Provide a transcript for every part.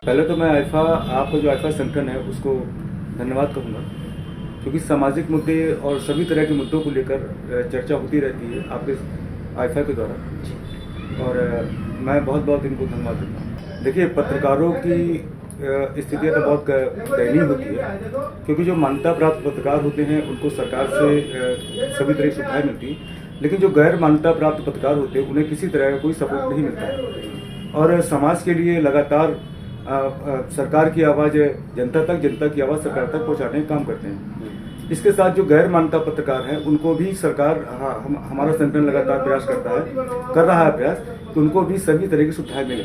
पहले तो मैं आपका जो आईफा संगठन है उसको धन्यवाद कहूँगा, क्योंकि सामाजिक मुद्दे और सभी तरह के मुद्दों को लेकर चर्चा होती रहती है आपके आईफा के द्वारा, और मैं बहुत बहुत इनको धन्यवाद देता हूँ। देखिए, पत्रकारों की स्थितियाँ तो बहुत दयनीय होती है, क्योंकि जो मान्यता प्राप्त पत्रकार होते हैं उनको सरकार से सभी तरह की सुविधाएँ मिलती हैं, लेकिन जो गैर मान्यता प्राप्त पत्रकार होते हैं उन्हें किसी तरह का कोई सपोर्ट नहीं मिलता है। और समाज के लिए लगातार सरकार की आवाज़ जनता तक, जनता की आवाज़ सरकार तक पहुंचाने का काम करते हैं। इसके साथ जो गैर मान्यता पत्रकार हैं उनको भी सरकार, हमारा संगठन लगातार प्रयास कर रहा है प्रयास कि उनको भी सभी तरह की सुविधाएं मिले।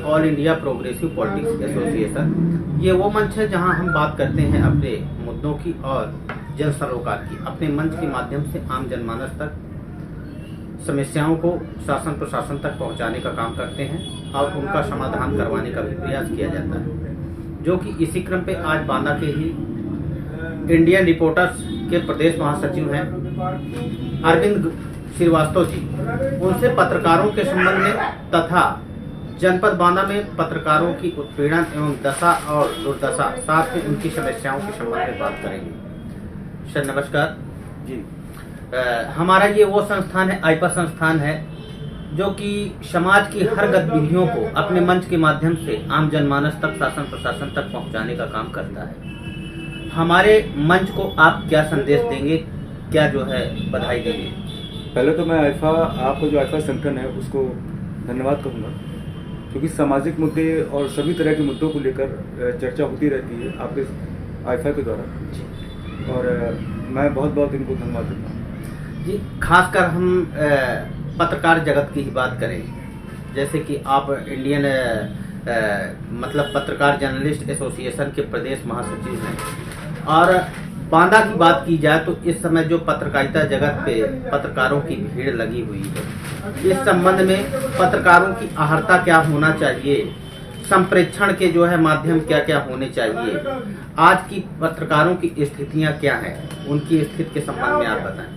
All India progressive politics association ये वो मंच है जहां हम बात करते हैं अपने मुद्दों की और जन सरोकार की। अपने मंच के माध्यम से आम जनमानस तक समस्याओं को शासन प्रशासन तक पहुंचाने का काम करते हैं और उनका समाधान करवाने का भी प्रयास किया जाता है, जो कि इसी क्रम पे आज बांदा के ही इंडियन रिपोर्टर्स के प्रदेश महासचिव हैं अरविंद श्रीवास्तव जी, उनसे पत्रकारों के संबंध में तथा जनपद बांदा में पत्रकारों की उत्पीड़न एवं दशा और दुर्दशा, साथ में उनकी समस्याओं के संबंध में बात करेंगे। सर नमस्कार जी। हमारा ये वो संस्थान है, आईपा संस्थान है, जो कि समाज की हर गतिविधियों को अपने मंच के माध्यम से आम जनमानस तक, शासन प्रशासन तक पहुंचाने का काम करता है। हमारे मंच को आप क्या संदेश देंगे, क्या जो है बधाई देंगे? पहले तो मैं आपका जो आईफा संगठन है उसको धन्यवाद कहूँगा, क्योंकि सामाजिक मुद्दे और सभी तरह के मुद्दों को लेकर चर्चा होती रहती है आपके आईफा के द्वारा, और मैं बहुत बहुत इनको धन्यवाद देता हूँ जी। खासकर हम पत्रकार जगत की ही बात करें, जैसे कि आप इंडियन मतलब पत्रकार जर्नलिस्ट एसोसिएशन के प्रदेश महासचिव हैं, और बांदा की बात की जाए तो इस समय जो पत्रकारिता जगत पे पत्रकारों की भीड़ लगी हुई है, इस संबंध में पत्रकारों की अहर्ता क्या होना चाहिए, संप्रेक्षण के जो है माध्यम क्या क्या होने चाहिए, आज की पत्रकारों की स्थितियां क्या हैं, उनकी स्थिति के संबंध में आप बताएं।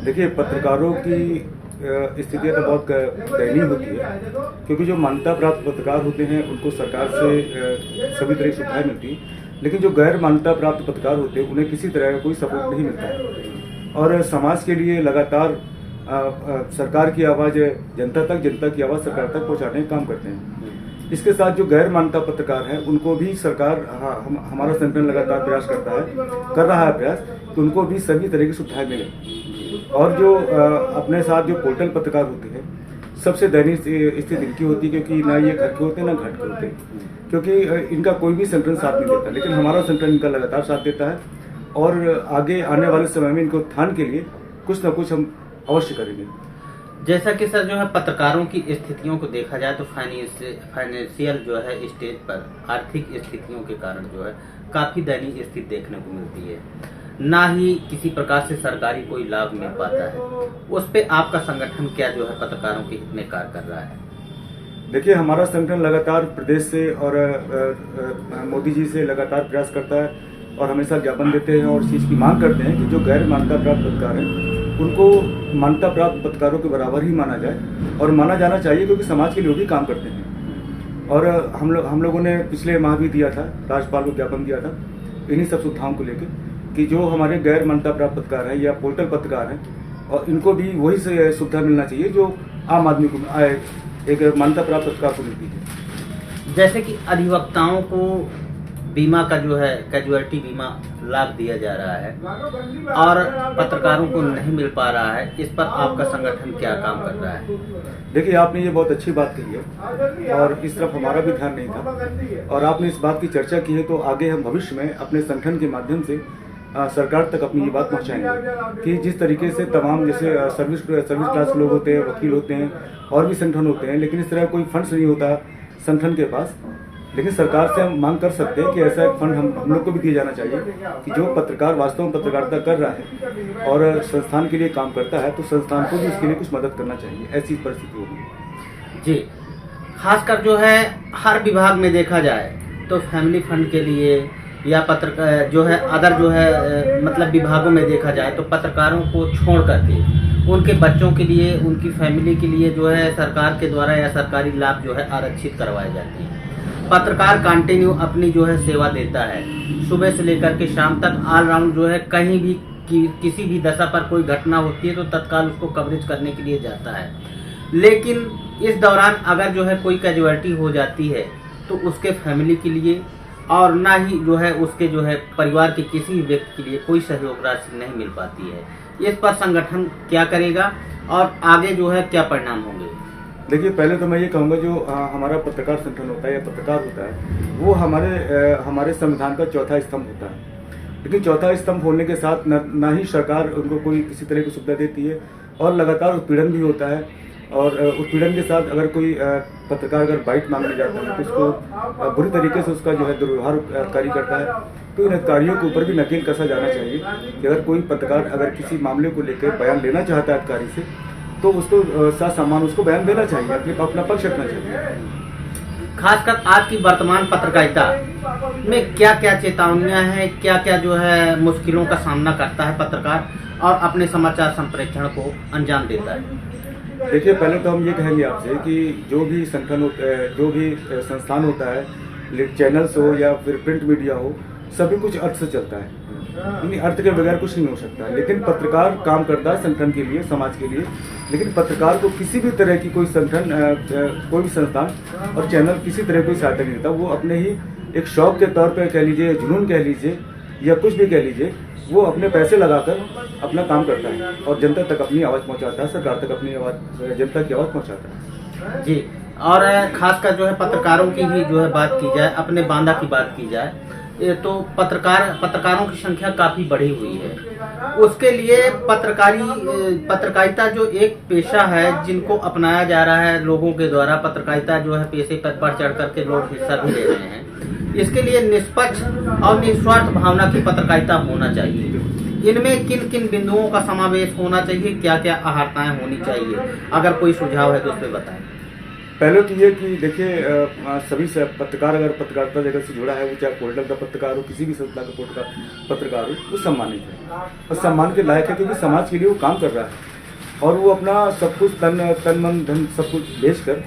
देखिए, पत्रकारों की स्थितियाँ तो बहुत दयनीय होती है, क्योंकि जो मान्यता प्राप्त पत्रकार होते हैं उनको सरकार से सभी तरह की सुविधाएं मिलती हैं, लेकिन जो गैर मान्यता प्राप्त पत्रकार होते हैं उन्हें किसी तरह का कोई सपोर्ट नहीं मिलता है। और समाज के लिए लगातार सरकार की आवाज़ जनता तक, जनता की आवाज़ सरकार तक पहुंचाने का काम करते हैं। इसके साथ जो गैर मान्यता पत्रकार हैं उनको भी सरकार, हमारा संगठन लगातार प्रयास कर रहा है प्रयास कि उनको भी सभी तरह की सुविधाएं मिले। और जो अपने साथ जो पोर्टल पत्रकार होते हैं, सबसे दयनीय स्थिति इनकी होती है, क्योंकि ना ये घर के होते हैं ना घाट के होते हैं, क्योंकि इनका कोई भी संगठन साथ नहीं देता, लेकिन हमारा संगठन इनका लगातार साथ देता है, और आगे आने वाले समय में इनको उत्थान के लिए कुछ न कुछ हम अवश्य करेंगे। जैसा कि सर जो है पत्रकारों की स्थितियों को देखा जाए तो फाइनेंशियल जो है स्टेज पर आर्थिक स्थितियों के कारण जो है काफी दयनीय स्थिति देखने को मिलती है, ना ही किसी प्रकार से सरकारी कोई लाभ मिल पाता है। उस पे आपका संगठन क्या जो है पत्रकारों के हित में कार्य कर रहा है? देखिए, हमारा संगठन लगातार प्रदेश से और मोदी जी से लगातार प्रयास करता है, और हमेशा ज्ञापन देते हैं और इस चीज़ की मांग करते हैं कि जो गैर मान्यता प्राप्त पत्रकार हैं उनको मान्यता प्राप्त पत्रकारों के बराबर ही माना जाए, और माना जाना चाहिए, क्योंकि समाज के लिए भी काम करते हैं। और हम लोगों ने पिछले माह भी दिया था, राज्यपाल को ज्ञापन दिया था इन्हीं सब सुविधाओं को लेकर, कि जो हमारे गैर मान्यता प्राप्त पत्रकार हैं या पोर्टल पत्रकार हैं, और इनको भी वही सुविधा मिलना चाहिए जो आम आदमी को, एक मान्यता प्राप्त पत्रकार को मिलती है। जैसे कि अधिवक्ताओं को बीमा का जो है कैजुअलिटी बीमा लाभ दिया जा रहा है और पत्रकारों को नहीं मिल पा रहा है, इस पर आपका संगठन क्या काम कर रहा है? देखिए, आपने ये बहुत अच्छी बात कही है, और इस तरफ हमारा भी ध्यान नहीं था, और आपने इस बात की चर्चा की है, तो आगे हम भविष्य में अपने संगठन के माध्यम से सरकार तक अपनी ये बात पहुंचाएंगे कि जिस तरीके से तमाम, जैसे सर्विस क्लास के लोग होते हैं, वकील होते हैं, और भी संगठन होते हैं, लेकिन इस तरह कोई फंड्स नहीं होता संगठन के पास, लेकिन सरकार से हम मांग कर सकते हैं कि ऐसा एक फंड हम लोग को भी दिया जाना चाहिए, कि जो पत्रकार वास्तव में पत्रकारिता कर रहा है और संस्थान के लिए काम करता है, तो संस्थान को भी इसके लिए कुछ मदद करना चाहिए, ऐसी परिस्थिति होगी जी। खासकर जो है हर विभाग में देखा जाए तो फैमिली फंड के लिए या पत्रकार जो है अदर जो है मतलब विभागों में देखा जाए तो पत्रकारों को छोड़ करके उनके बच्चों के लिए, उनकी फैमिली के लिए जो है सरकार के द्वारा या सरकारी लाभ जो है आरक्षित करवाए जाते हैं। पत्रकार कंटिन्यू अपनी जो है सेवा देता है, सुबह से लेकर के शाम तक ऑलराउंड जो है कहीं भी किसी भी दशा पर कोई घटना होती है तो तत्काल उसको कवरेज करने के लिए जाता है। लेकिन इस दौरान अगर जो है कोई कैजुअलिटी हो जाती है तो उसके फैमिली के लिए और ना ही जो है उसके जो है परिवार के किसी भी व्यक्ति के लिए कोई सहयोग राशि नहीं मिल पाती है। इस पर संगठन क्या करेगा और आगे जो है क्या परिणाम होंगे? देखिए, पहले तो मैं ये कहूँगा जो हमारा पत्रकार संगठन होता है या पत्रकार होता है वो हमारे संविधान का चौथा स्तंभ होता है। लेकिन चौथा स्तंभ होने के साथ ना ही सरकार उनको कोई किसी तरह की सुविधा देती है और लगातार उत्पीड़न भी होता है। और उत्पीड़न के साथ अगर कोई पत्रकार अगर बाइट मांगने जाता है तो उसको बुरी तरीके से उसका जो है दुर्व्यवहार अधिकारी करता है। तो इन अधिकारियों के ऊपर भी नकेल कसा जाना चाहिए कि अगर कोई पत्रकार अगर किसी मामले को लेकर बयान लेना चाहता है अधिकारी से तो उसको ससम्मान उसको बयान देना चाहिए, अपना पक्ष रखना चाहिए। खासकर आज की वर्तमान पत्रकारिता में क्या क्या चेतावनियां हैं, क्या क्या जो है मुश्किलों का सामना करता है पत्रकार और अपने समाचार संप्रेषण को अंजाम देता है? देखिए, पहले तो हम ये कहेंगे आपसे कि जो भी संगठन होता है, जो भी संस्थान होता है, चैनल्स हो या फिर प्रिंट मीडिया हो, सभी कुछ अर्थ से चलता है। यानी अर्थ के बगैर कुछ नहीं हो सकता। लेकिन पत्रकार काम करता है संगठन के लिए, समाज के लिए। लेकिन पत्रकार को किसी भी तरह की कोई संगठन, कोई भी संस्थान और चैनल किसी तरह कोई सहायता नहीं देता। वो अपने ही एक शौक के तौर पर कह लीजिए, जुनून कह लीजिए या कुछ भी कह लीजिए, वो अपने पैसे लगाकर अपना काम करता है और जनता तक अपनी आवाज़ पहुंचाता है, सरकार तक अपनी आवाज़, जनता की आवाज़ पहुंचाता है। जी, और खासकर जो है पत्रकारों की ही जो है बात की जाए, अपने बांदा की बात की जाए तो पत्रकारों की संख्या काफी बढ़ी हुई है। उसके लिए पत्रकारिता जो एक पेशा है जिनको अपनाया जा रहा है लोगों के द्वारा, पत्रकारिता जो है पेशे पर बढ़ चढ़ करके लोग हिस्सा भी ले रहे हैं। इसके लिए निष्पक्ष और निस्वार्थ भावना की पत्रकारिता होना चाहिए। इनमें किन किन बिंदुओं का समावेश होना चाहिए, क्या क्या अहर्ताएं होनी चाहिए? अगर कोई सुझाव है तो उस पर बताएं। पहले तो ये कि देखिए, सभी से पत्रकार अगर पत्रकारिता जगत से जुड़ा है, वो चाहे पोर्टल का पत्रकार हो, किसी भी संस्था का पत्रकार हो, वो सम्मानित है और सम्मान के लायक है, क्योंकि समाज के लिए वो काम कर रहा है और वो अपना सब कुछ तन मन धन सब कुछ बेचकर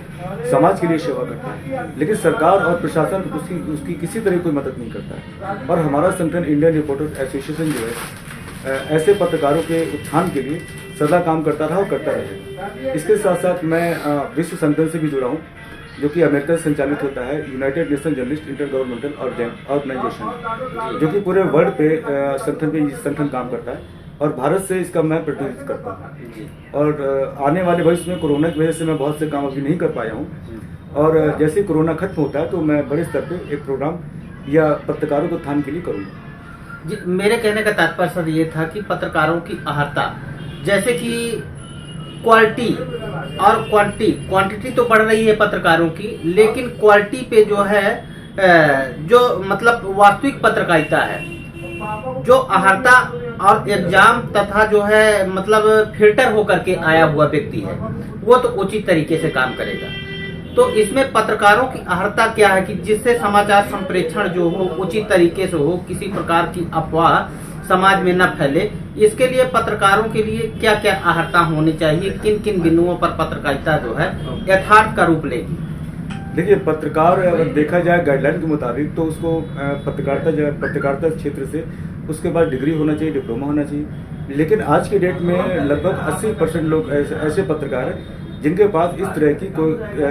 समाज के लिए सेवा करता है। लेकिन सरकार और प्रशासन उसकी किसी तरह कोई मदद नहीं करता है। और हमारा संगठन इंडियन रिपोर्टर एसोसिएशन जो है ऐसे पत्रकारों के उत्थान के लिए सदा काम करता रहा और करता रहे। इसके साथ साथ मैं विश्व संगठन से भी जुड़ा हूँ, जो कि अमेरिका से संचालित होता है, United Nation journalist intergovernmental organisation, जो कि पूरे वर्ल्ड पे संगठन काम करता है और भारत से इसका मैं प्रतिनिधित्व करता हूँ। और आने वाले भविष्य में कोरोना की वजह से मैं बहुत से काम अभी नहीं कर पाया हूँ और जैसे कोरोना खत्म होता है तो मैं बड़े स्तर पे एक प्रोग्राम या पत्रकारों के उत्थान के लिए करूँगा। जी, मेरे कहने का तात्पर्य सर ये था कि पत्रकारों की अहर्ता, जैसे कि क्वालिटी और क्वांटिटी तो बढ़ रही है पत्रकारों की, लेकिन क्वालिटी पे जो है जो मतलब वास्तविक पत्रकारिता है, जो अहर्ता और एग्जाम तथा जो है मतलब फिल्टर होकर के आया हुआ व्यक्ति है, वो तो उचित तरीके से काम करेगा। तो इसमें पत्रकारों की अहर्ता क्या है कि जिससे समाचार संप्रेषण जो हो उचित तरीके से हो, किसी प्रकार की अफवाह समाज में न फैले। इसके लिए पत्रकारों के लिए क्या क्या अहर्ता होनी चाहिए, किन किन बिंदुओं पर पत्रकारिता जो है यथार्थ का रूप लेगी? देखिए, पत्रकार अगर देखा जाए गाइडलाइन के मुताबिक तो उसको पत्रकारिता क्षेत्र से उसके बाद डिग्री होना चाहिए, डिप्लोमा होना चाहिए। लेकिन आज के डेट में लगभग 80% लोग ऐसे पत्रकार हैं जिनके पास इस तरह की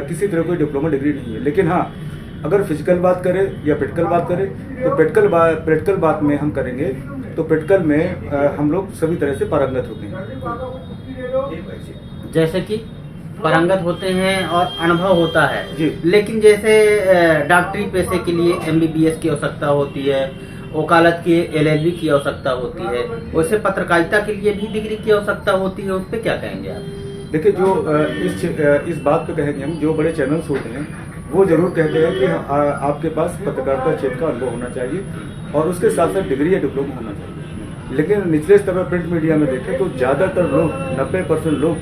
किसी तरह कोई डिप्लोमा डिग्री नहीं है। लेकिन हाँ, अगर फिजिकल बात करें या प्रैक्टिकल बात करें तो प्रैक्टिकल बात में हम करेंगे तो प्रैक्टिकल में हम लोग सभी तरह से पारंगत होते हैं। जैसे कि पारंगत होते हैं और अनुभव होता है जी। लेकिन जैसे डॉक्टरी पेशे के लिए MBBS की आवश्यकता होती है, वकालत की LLB की आवश्यकता होती है, वैसे पत्रकारिता के लिए भी डिग्री की आवश्यकता होती है। उस पर क्या कहेंगे आप? देखिए, जो इस बात पे कहेंगे हम, जो बड़े चैनल्स होते हैं वो जरूर कहते हैं कि आपके पास पत्रकारिता क्षेत्र का अनुभव होना चाहिए और उसके साथ साथ डिग्री या डिप्लोमा होना चाहिए। लेकिन निचले स्तर पर प्रिंट मीडिया में देखें तो ज़्यादातर लोग 90% लोग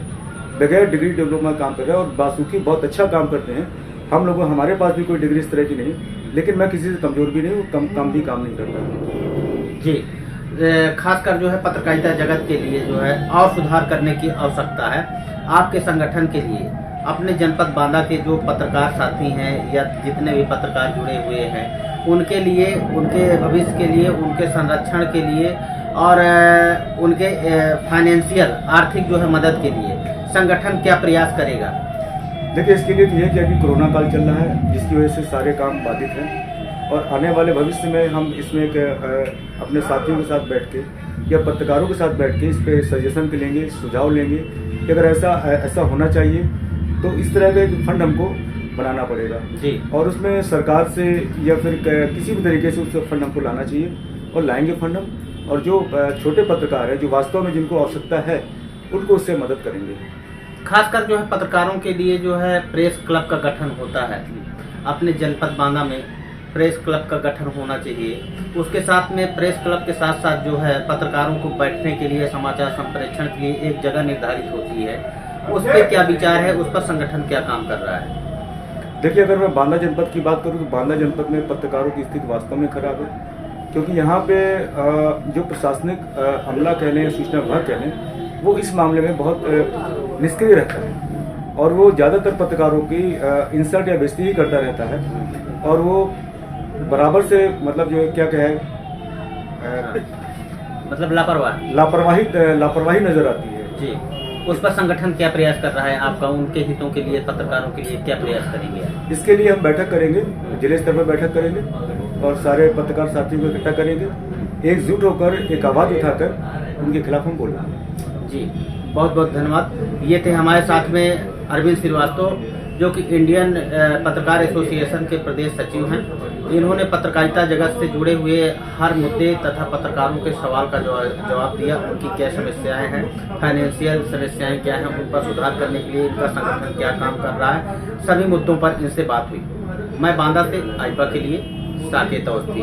बगैर डिग्री डिप्लोमा काम कर रहे हैं और बासुकी बहुत अच्छा काम करते हैं। हमारे पास भी कोई डिग्री इस तरह की नहीं, लेकिन मैं किसी से कमजोर भी नहीं हूँ, कम भी काम नहीं करता। जी, खासकर जो है पत्रकारिता जगत के लिए जो है और सुधार करने की आवश्यकता है। आपके संगठन के लिए, अपने जनपद बांदा के जो पत्रकार साथी हैं या जितने भी पत्रकार जुड़े हुए हैं, उनके लिए, उनके भविष्य के लिए, उनके संरक्षण के लिए और उनके फाइनेंशियल आर्थिक जो है मदद के लिए संगठन क्या प्रयास करेगा? देखिए, इसके लिए तो ये कि अभी कोरोना काल चल रहा है, जिसकी वजह से सारे काम बाधित हैं और आने वाले भविष्य में हम इसमें अपने साथियों के साथ बैठ के या पत्रकारों के साथ बैठ के इस पे सजेशन लेंगे, सुझाव लेंगे कि अगर ऐसा होना चाहिए तो इस तरह का एक फंड हमको बनाना पड़ेगा जी। और उसमें सरकार से या फिर किसी भी तरीके से उस फंड हमको लाना चाहिए और लाएंगे फंड हम। और जो छोटे पत्रकार हैं, जो वास्तव में जिनको आवश्यकता है, उनको उससे मदद करेंगे। खासकर जो है पत्रकारों के लिए जो है प्रेस क्लब का गठन होता है। अपने जनपद बांदा में प्रेस क्लब का गठन होना चाहिए। उसके साथ में प्रेस क्लब के साथ साथ जो है पत्रकारों को बैठने के लिए, समाचार संप्रेषण के लिए एक जगह निर्धारित होती है। उस पर क्या विचार है? उस पर संगठन क्या काम कर रहा है? देखिए, अगर मैं बांदा जनपद की बात करूं तो बांदा जनपद में पत्रकारों की स्थिति वास्तव में खराब है, क्योंकि यहाँ पे जो प्रशासनिक अमला कह लें, सूचना विभाग कह लें, वो इस मामले में बहुत निष्क्रिय रहता है और वो ज़्यादातर पत्रकारों की इंसल्ट या बेइज्जती ही करता रहता है और वो बराबर से मतलब जो क्या कहे मतलब लापरवाही नजर आती है जी। उस पर संगठन क्या प्रयास कर रहा है आपका? उनके हितों के लिए, पत्रकारों के लिए क्या प्रयास करेंगे? इसके लिए हम बैठक करेंगे, जिले स्तर पर बैठक करेंगे और सारे पत्रकार साथियों को इकट्ठा करेंगे, एकजुट होकर एक आवाज उठाकर उनके खिलाफ हम बोलेंगे। जी, बहुत बहुत धन्यवाद। ये थे हमारे साथ में अरविंद श्रीवास्तव, जो कि इंडियन पत्रकार एसोसिएशन के प्रदेश सचिव हैं। इन्होंने पत्रकारिता जगत से जुड़े हुए हर मुद्दे तथा पत्रकारों के सवाल का जवाब दिया। उनकी क्या समस्याएं हैं, फाइनेंशियल समस्याएं क्या हैं, उन पर सुधार करने के लिए इनका संगठन क्या काम कर रहा है, सभी मुद्दों पर इनसे बात हुई। मैं बांदा से आइपा के लिए साकेत अवस्थी।